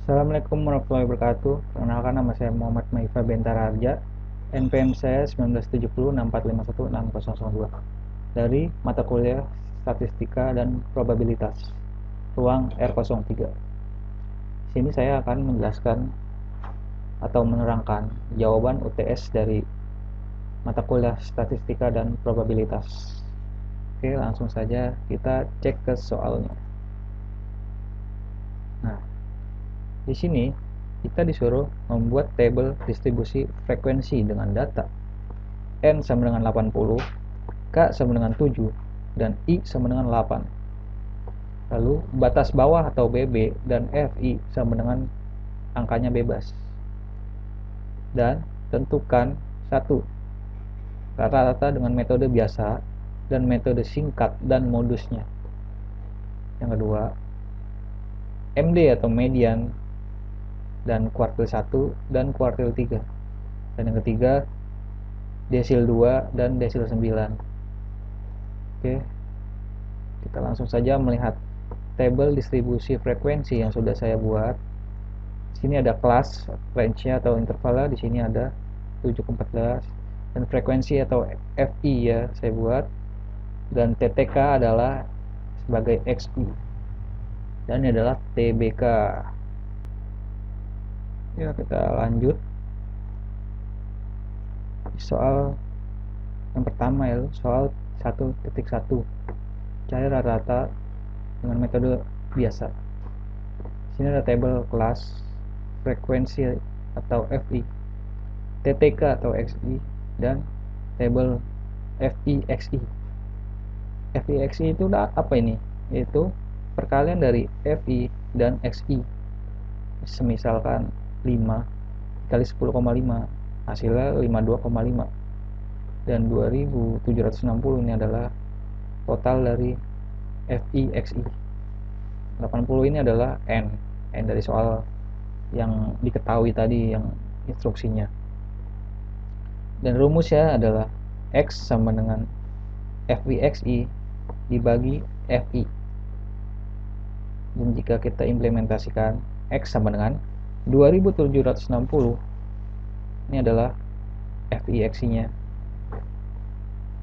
Assalamualaikum warahmatullahi wabarakatuh. Perkenalkan, nama saya Muhammad Maifa Bentararja. NPM saya 197064516002 dari mata kuliah Statistika dan Probabilitas, ruang R03. Sini saya akan menjelaskan atau menerangkan jawaban UTS dari mata kuliah Statistika dan Probabilitas. Oke, langsung saja kita cek ke soalnya. Nah, di sini kita disuruh membuat tabel distribusi frekuensi dengan data N sama dengan 80, K sama dengan 7, dan I sama dengan 8. Lalu batas bawah atau BB dan FI sama dengan angkanya bebas. Dan tentukan satu, rata-rata dengan metode biasa dan metode singkat dan modusnya. Yang kedua, MD atau median dan kuartil 1 dan kuartil 3. Dan yang ketiga, desil 2 dan desil 9. Oke, kita langsung saja melihat tabel distribusi frekuensi yang sudah saya buat. Di sini ada kelas, range-nya atau intervalnya, di sini ada 7 ke 14, dan frekuensi atau FI ya saya buat, dan TTK adalah sebagai XI, dan ini adalah TBK. Ya, kita lanjut soal yang pertama ya, soal 1.1, cari rata-rata dengan metode biasa. Sini ada tabel kelas, frekuensi atau FI, TTK atau XI, dan tabel FIXI. FIXI itu apa ini? Yaitu perkalian dari FI dan XI. Semisalkan 5 kali 10,5 hasilnya 52,5, dan 2760 ini adalah total dari FIXI. 80 ini adalah N dari soal yang diketahui tadi, yang instruksinya. Dan rumusnya adalah X sama dengan FIXI dibagi FI. Dan jika kita implementasikan, X sama dengan 2760, ini adalah FIXI-nya,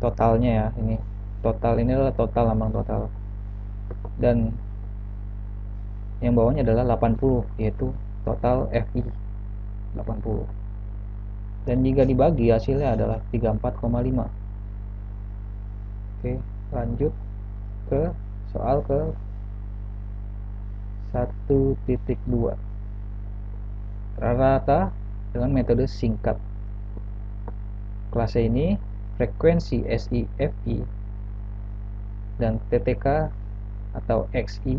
totalnya ya, ini total, ini adalah total, lambang total. Dan yang bawahnya adalah 80, yaitu total FI 80. Dan jika dibagi, hasilnya adalah 34,5. Oke, lanjut ke soal ke 1.2, rata-rata dengan metode singkat. Kelasnya ini frekuensi SI, FI, dan TTK atau XI,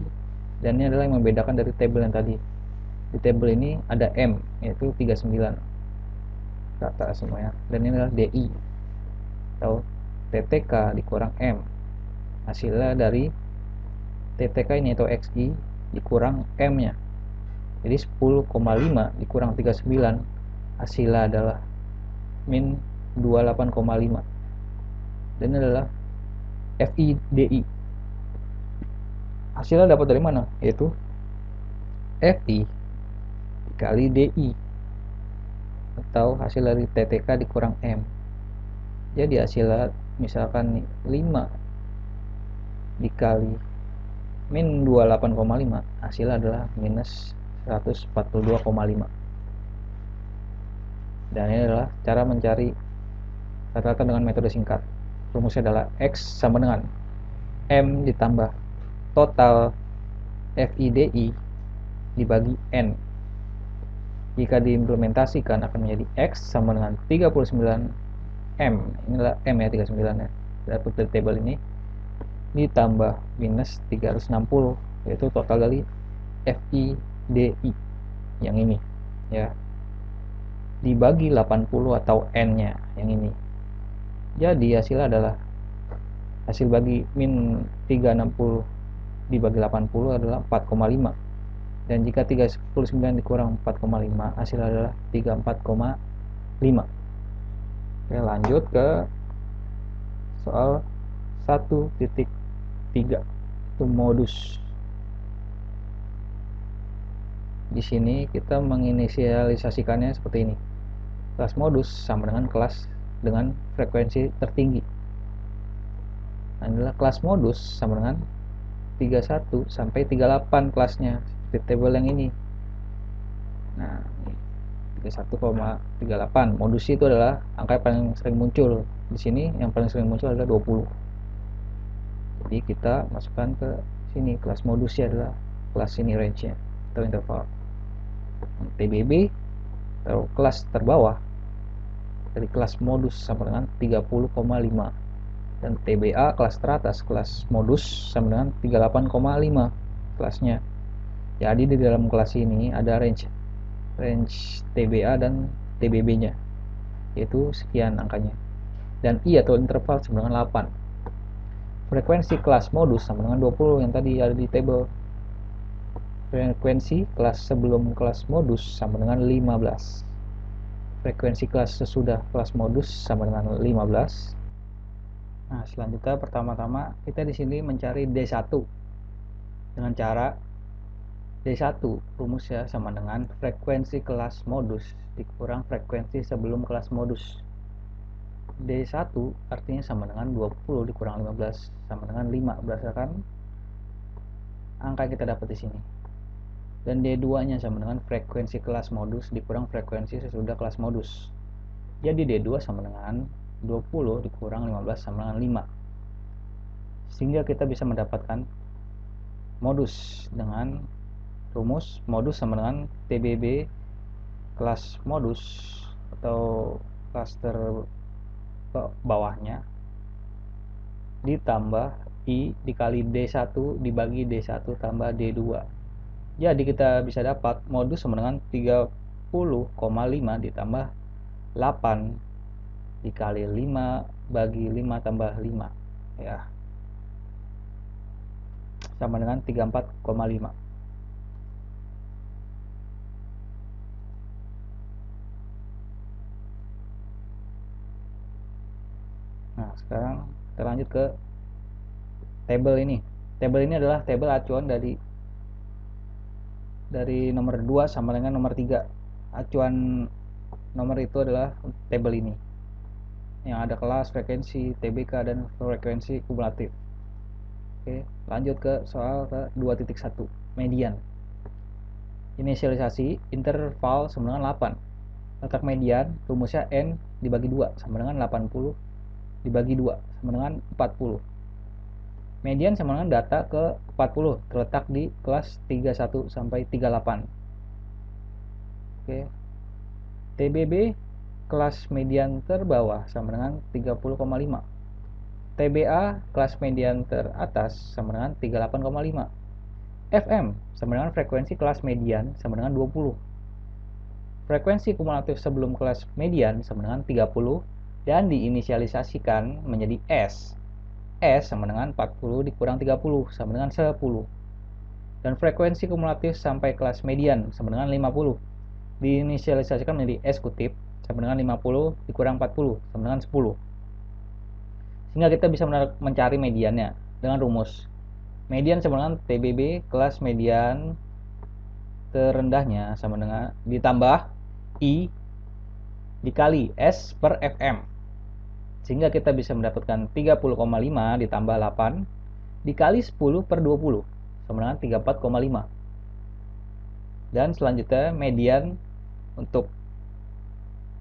dan ini adalah yang membedakan dari tabel yang tadi. Di tabel ini ada M, yaitu 39 rata semuanya, dan ini adalah DI atau TTK dikurang M, hasilnya dari TTK ini atau XI dikurang M nya, jadi 10,5 dikurang 39, hasilnya adalah min 28,5, dan ini adalah FIDI. Hasilnya dapat dari mana? Yaitu FI kali DI, atau hasil dari TTK dikurang M. Jadi hasilnya misalkan 5 dikali min 28,5, hasilnya adalah minus 142,5. Dan ini adalah cara mencari rata-rata dengan metode singkat. Rumusnya adalah X sama dengan M ditambah total FIDI dibagi N. Jika diimplementasikan akan menjadi X sama dengan 39 M, inilah M ya, 39 ya, dapat dari tabel ini, ditambah minus 360, yaitu total dari FIDI yang ini ya, dibagi 80 atau N nya yang ini. Jadi hasilnya adalah, hasil bagi min 360 dibagi 80 adalah 4,5, dan jika 39 dikurang 4,5, hasil adalah 34,5. Oke, lanjut ke soal 1.3, itu modus. di sini kita menginisialisasikannya seperti ini. Kelas modus sama dengan kelas dengan frekuensi tertinggi. Nah, inilah kelas modus sama dengan 31 sampai 38 kelasnya, seperti tabel yang ini. Nah, 31,38. Modus itu adalah angka yang paling sering muncul. Di sini yang paling sering muncul adalah 20. Jadi kita masukkan ke sini, kelas modusnya adalah kelas ini, range-nya atau interval. TBB atau kelas terbawah dari kelas modus sama dengan 30,5, dan TBA kelas teratas kelas modus sama dengan 38,5 kelasnya. Jadi di dalam kelas ini ada range TBA dan TBB-nya, yaitu sekian angkanya, dan I atau interval sama dengan 8. Frekuensi kelas modus sama dengan 20 yang tadi ada di tabel. Frekuensi kelas sebelum kelas modus sama dengan 15. Frekuensi kelas sesudah kelas modus sama dengan 15. Nah, selanjutnya pertama-tama kita di sini mencari D1 dengan cara D1 rumusnya sama dengan frekuensi kelas modus dikurang frekuensi sebelum kelas modus. D1 artinya sama dengan 20 dikurang 15 sama dengan 5 berdasarkan angka yang kita dapat di sini. Dan D2 nya sama dengan frekuensi kelas modus dikurang frekuensi sesudah kelas modus. Jadi D2 sama dengan 20 dikurang 15 sama dengan 5. Sehingga kita bisa mendapatkan modus dengan rumus modus sama dengan TBB kelas modus atau klaster ke bawahnya ditambah I dikali D1 dibagi D1 tambah D2. Jadi kita bisa dapat modus sama dengan 30,5 ditambah 8 dikali 5 bagi 5 tambah 5 ya, sama dengan 34,5. Nah, sekarang kita lanjut ke tabel ini. Tabel ini adalah tabel acuan dari nomor 2 sama dengan nomor 3. Acuan nomor itu adalah tabel ini yang ada kelas, frekuensi, TBK, dan frekuensi kumulatif. Oke, lanjut ke soal ke 2.1, median. Inisialisasi interval sama dengan 8. Letak median rumusnya N dibagi 2 sama dengan 80 dibagi 2 sama dengan 40. Median sama dengan data ke 40 terletak di kelas 31 sampai 38. Oke. TBB kelas median terbawah sama dengan 30,5. TBA kelas median teratas sama dengan 38,5. FM sama dengan frekuensi kelas median sama dengan 20. Frekuensi kumulatif sebelum kelas median sama dengan 30 dan diinisialisasikan menjadi S. S sama dengan 40 dikurang 30 sama dengan 10. Dan frekuensi kumulatif sampai kelas median sama dengan 50. Diinisialisasikan menjadi S kutip sama dengan 50 dikurang 40 sama dengan 10. Sehingga kita bisa mencari mediannya dengan rumus. Median sama dengan TBB kelas median terendahnya sama dengan ditambah I dikali S per FM. Sehingga kita bisa mendapatkan 30,5 ditambah 8 dikali 10 per 20 sama dengan 34,5. Dan selanjutnya median untuk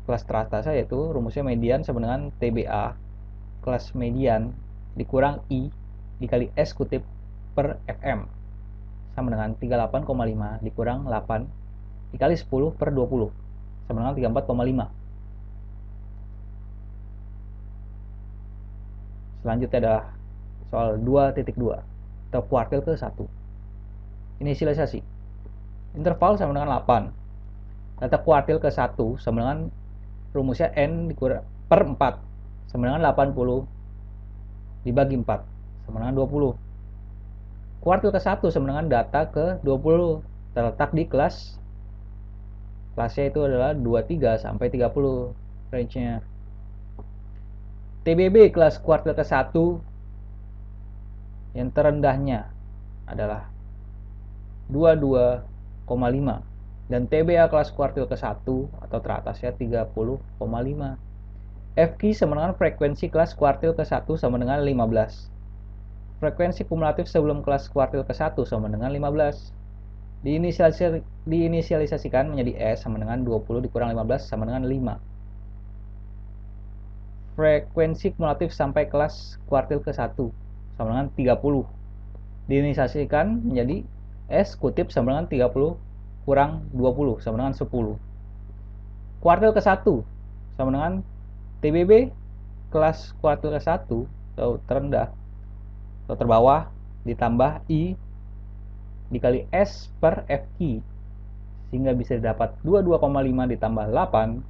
kelas teratas yaitu rumusnya median sama dengan TBA kelas median dikurang I dikali S kutip per FM sama dengan 38,5 dikurang 8 dikali 10 per 20 sama dengan 34,5. Selanjutnya adalah soal 2.2 atau kuartil ke 1. Inisialisasi. Interval sama dengan 8. Data kuartil ke 1 sama dengan rumusnya N dikurang per 4 sama dengan 80 dibagi 4 sama dengan 20. Kuartil ke 1 sama dengan data ke 20 terletak di kelasnya itu adalah 23 sampai 30 range-nya. TBB kelas kuartil ke-1 yang terendahnya adalah 22,5 dan TBA kelas kuartil ke-1 atau teratasnya 30,5. FQ sama dengan frekuensi kelas kuartil ke-1 sama dengan 15. Frekuensi kumulatif sebelum kelas kuartil ke-1 sama dengan 15. Diinisialisasikan menjadi S sama dengan 20 dikurang 15 sama dengan 5. Frekuensi kumulatif sampai kelas kuartil ke-1 sama dengan 30. Diinisialisasikan menjadi S kutip sama dengan 30 kurang 20 sama dengan 10. Kuartil ke-1 sama dengan TBB kelas kuartil ke-1 atau terendah atau terbawah ditambah I dikali S per FQ, sehingga bisa didapat 22,5 ditambah 8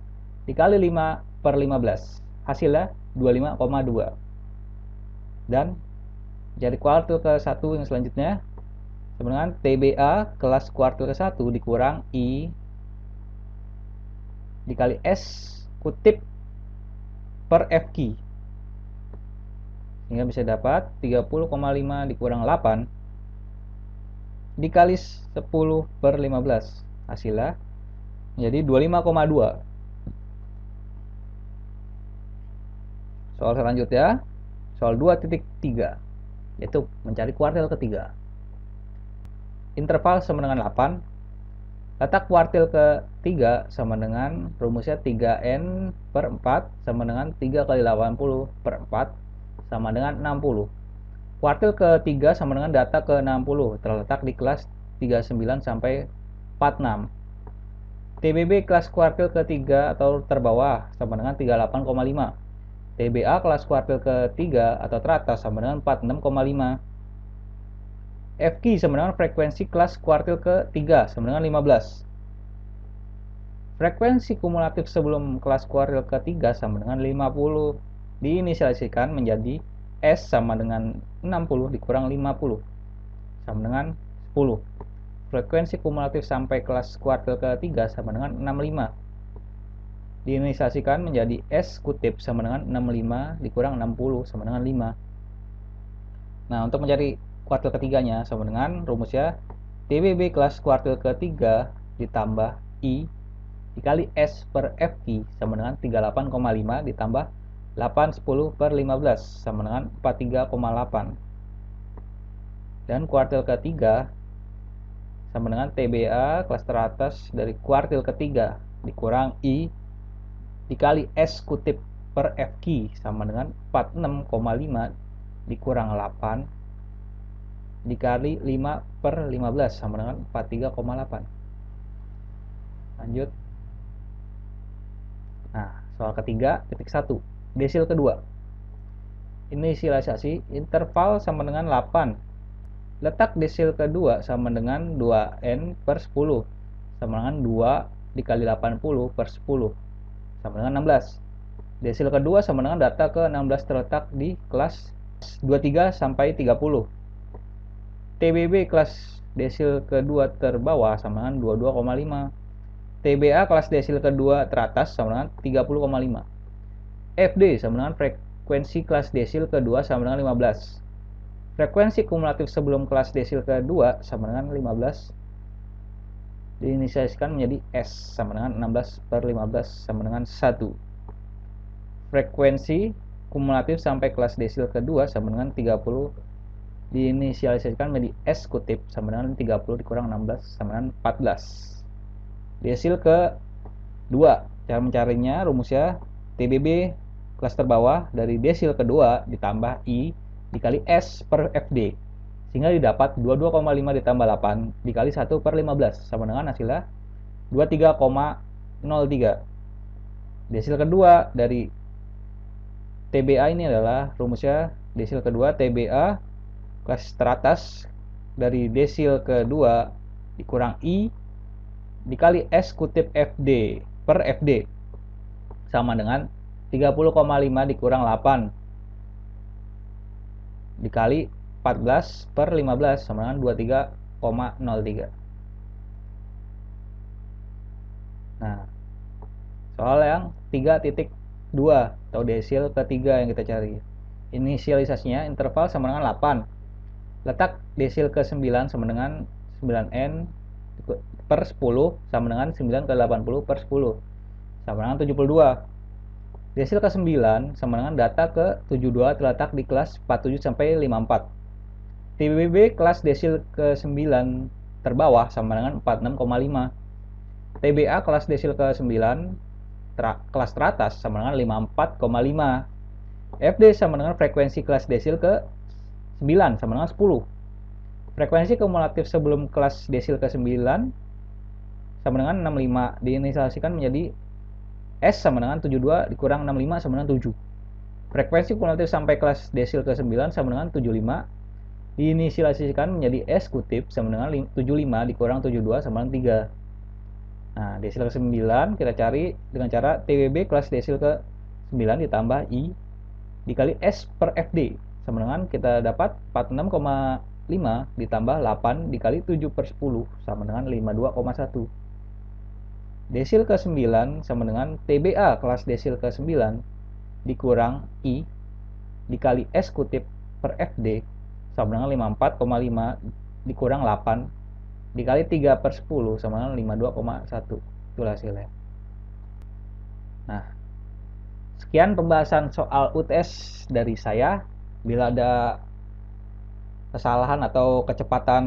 dikali 5 per 15, hasilnya 25,2. Dan jadi kuartil ke-1 yang selanjutnya sama dengan TBA kelas kuartil ke-1 dikurang I dikali S kutip per FQ, sehingga bisa dapat 30,5 dikurang 8 dikali 10 per 15, hasilnya menjadi 25,2. Soal selanjutnya, soal 2.3, yaitu mencari kuartil ketiga. Interval sama dengan 8. Letak kuartil ketiga sama dengan rumusnya 3N per 4 sama dengan 3 kali 80 per 4 sama dengan 60. Kuartil ketiga sama dengan data ke-60 terletak di kelas 39 sampai 46. TBB kelas kuartil ketiga atau terbawah sama dengan 38,5. TBA kelas kuartil ketiga atau teratas sama dengan 46,5. FQ sama dengan frekuensi kelas kuartil ketiga sama dengan 15. Frekuensi kumulatif sebelum kelas kuartil ketiga sama dengan 50. Diinisialisasikan menjadi S sama dengan 60 dikurang 50 sama dengan 10. Frekuensi kumulatif sampai kelas kuartil ketiga sama dengan 65. Diinisialisasikan menjadi S kutip sama dengan 65 dikurang 60 sama dengan 5. Nah, untuk mencari kuartil ketiganya sama dengan rumusnya TBB kelas kuartil ketiga ditambah I dikali S per FQ sama dengan 38,5 ditambah 8 10 per 15 sama dengan 43,8. Dan kuartil ketiga sama dengan TBA kelas teratas dari kuartil ketiga dikurang I dikali S kutip per FQ sama dengan 46,5 dikurang 8 dikali 5 per 15 sama dengan 43,8. Lanjut. Nah, soal ketiga titik 1. Desil kedua. Inisialisasi interval sama dengan 8. Letak desil kedua sama dengan 2N per 10 sama dengan 2 dikali 80 per 10 sama dengan 16. Desil kedua sama dengan data ke-16 terletak di kelas 23 sampai 30. TBB kelas desil kedua terbawah sama dengan 22,5. TBA kelas desil kedua teratas sama dengan 30,5. FD sama dengan frekuensi kelas desil kedua sama dengan 15. Frekuensi kumulatif sebelum kelas desil kedua sama dengan 15. Diinisialisasikan menjadi S sama dengan 16 per 15 sama dengan 1. Frekuensi kumulatif sampai kelas desil kedua sama dengan 30. Diinisialisasikan menjadi S kutip sama dengan 30 dikurang 16 sama dengan 14. Desil kedua, cara mencarinya rumusnya TBB kelas terbawah dari desil kedua ditambah I dikali S per FD, sehingga didapat 22,5 ditambah 8 dikali 1 per 15 sama dengan hasilnya 23,03. Desil kedua dari TBA ini adalah rumusnya desil kedua TBA kelas teratas dari desil kedua dikurang I dikali S kutip FD per FD sama dengan 30,5 dikurang 8 dikali 14 per 15 sama dengan 23,03. Nah, soal yang 3.2 atau desil ketiga yang kita cari. Inisialisasinya interval sama dengan 8. Letak desil ke-9 sama dengan 9N per 10 sama dengan 9 kali 80 per 10 sama dengan 72. Desil ke 9 sama dengan data ke 72 terletak di kelas 47 sampai 54. TBB kelas desil ke 9 terbawah sama dengan 46,5. TBA kelas desil ke 9 kelas teratas sama dengan 54,5. FD sama dengan frekuensi kelas desil ke 9 sama dengan 10. Frekuensi kumulatif sebelum kelas desil ke 9 sama dengan 65 diinisialisikan menjadi S sama dengan 72 dikurang 65 sama dengan 7. Frekuensi kumulatif sampai kelas desil ke 9 sama dengan 75 diinisialisikan menjadi S kutip sama dengan 75 dikurang 72 sama dengan 3. Nah, desil ke 9 kita cari dengan cara TWB kelas desil ke 9 ditambah I dikali S per FD sama dengan kita dapat 46,5 ditambah 8 dikali 7 per 10 sama dengan 52,1. Desil ke 9 sama dengan TBA kelas desil ke 9 dikurang I dikali S kutip per FD sama dengan 54,5 dikurang 8 dikali 3 per 10 sama dengan 52,1. Itulah hasilnya. Nah, sekian pembahasan soal UTS dari saya. Bila ada kesalahan atau kecepatan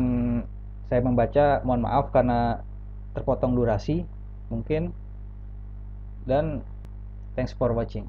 saya membaca, mohon maaf karena terpotong durasi mungkin. Dan thanks for watching.